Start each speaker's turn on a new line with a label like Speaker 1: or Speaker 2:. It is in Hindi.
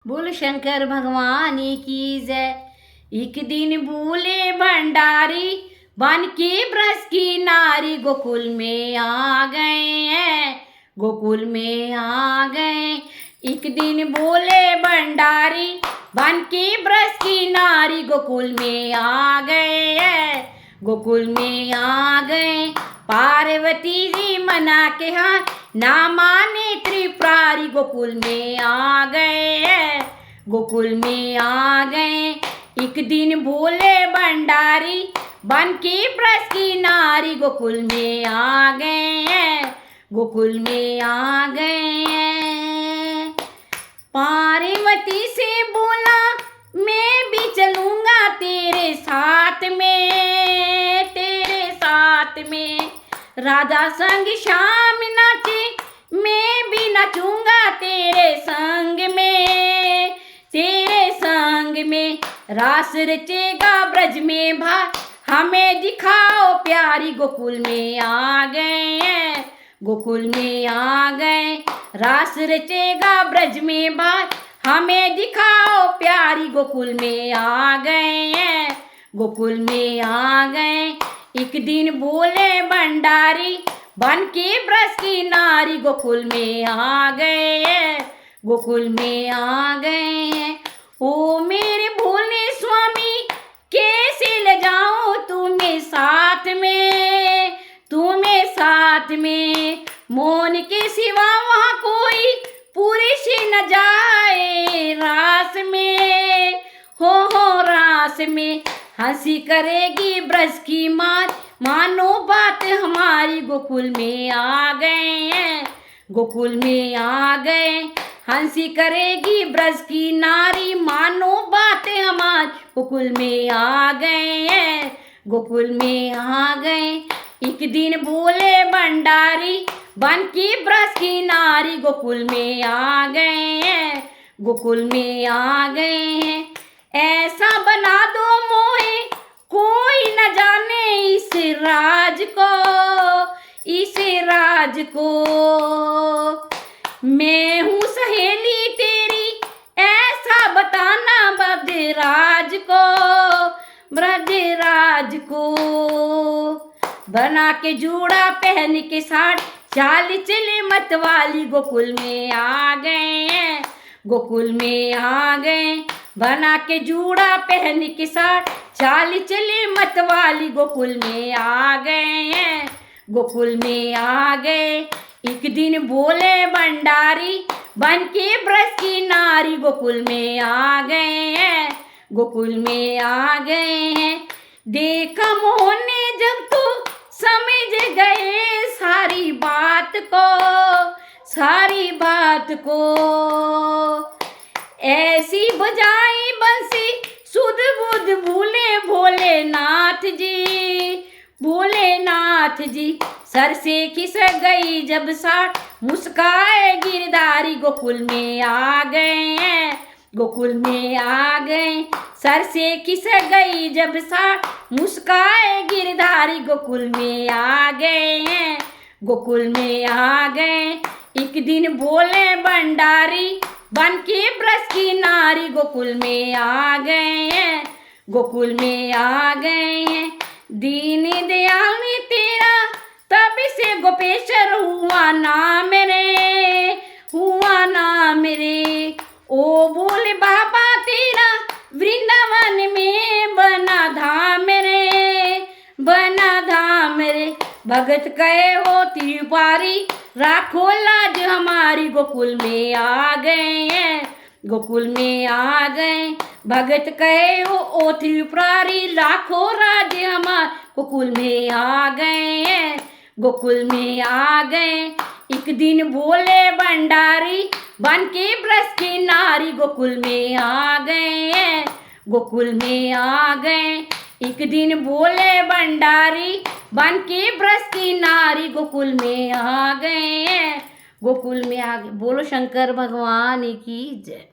Speaker 1: बोल शंकर भगवान की जय। एक दिन भूले भंडारी बन के ब्रज की नारी गोकुल में आ गए हैं, गोकुल में आ गए। एक दिन बोले भंडारी बन के ब्रज की नारी गोकुल में आ गए हैं, गोकुल में आ गए। पार्वती जी मना के हाँ ना माने त्रिपुरारी गोकुल में आ गए हैं, गोकुल में आ गए। एक दिन भोले भंडारी बन के ब्रज की नारी गोकुल में आ गए हैं, गोकुल में आ गए हैं। पार्वती से बोला मैं भी चलूंगा तेरे साथ में, तेरे साथ में। राधा संग शाम नाचे मैं भी नाचूंगा तेरे संग में, तेरे संग में। रास रचेगा ब्रज में भाई हमें दिखाओ प्यारी गोकुल में आ गए हैं, गोकुल में आ गए। रास रचेगा ब्रज में भाई हमें दिखाओ प्यारी गोकुल में आ गए हैं, गोकुल में आ गए। एक दिन बोले भंडारी बन के ब्रज की नारी गोकुल में आ गए हैं, गोकुल में आ गए हैं। ओ मेरे भोले स्वामी कैसे ले जाऊं तुम्हें साथ में, तुम्हें साथ में। मोन के सिवा वहाँ कोई पुरुष न जाए रास में, हो रास में। हंसी करेगी ब्रज की मात मानो बात हमारी गोकुल में आ गए हैं, गोकुल में आ गए। हंसी करेगी ब्रज की नारी मानो बातें हमारी गोकुल में आ गए हैं, गोकुल में आ गए। एक दिन बोले भंडारी बन की ब्रज की नारी गोकुल में आ गए हैं, गोकुल में आ गए हैं। ऐसा बना दो मोहे कोई न जाने इस राज को, इस राज को। मैं हूँ सहेली तेरी ऐसा बताना ब्रजराज को, ब्रजराज को। बना के जूड़ा पहन के साथ चाल चले मतवाली गोकुल में आ गए हैं, गोकुल में आ गए। बना के जूड़ा पहन के साथ चाल चले मतवाली गोकुल में आ गए हैं, गोकुल में आ गए। एक दिन बोले भंडारी बन के ब्रज की नारी गोकुल में आ गए हैं, गोकुल में आ गए हैं। देखा मोहन ने जब तो समझ गए सारी बात को, सारी बात को। ऐसी बजाई बंसी सुध बुध भूले भोलेनाथ जी, भोलेनाथ जी। सर से खिसक गई जब साठ मुस्काए गिरधारी गोकुल में आ गए हैं, गोकुल में आ गए। सर से खिसक गई जब साठ मुस्काए गिरधारी गोकुल में आ गए हैं, गोकुल में आ गए। एक दिन बोले भंडारी बन के ब्रज की नारी गोकुल में आ गए हैं, गोकुल में आ गए हैं। दीन दयाल ने तेरा तब से गोपेश्वर हुआ नाम रे, हुआ नाम रे। ओ बोले बाबा तेरा वृंदावन में बना धाम रे, बना धाम रे। भगत कहे हो त्रिपुरारी राखो लाज हमारी गोकुल में आ गए हैं, गोकुल में आ गए। भगत कहे हो ओ त्रिपुरारी लाखों राज्य हमारे गोकुल में आ गए हैं, गोकुल में आ गए। एक दिन बोले भंडारी बन के ब्रज की नारी गोकुल में आ गए हैं, गोकुल में आ गए। एक दिन बोले भंडारी बन के ब्रज की नारी गोकुल में आ गए हैं, गोकुल में आ गए। बोलो शंकर भगवान की जय।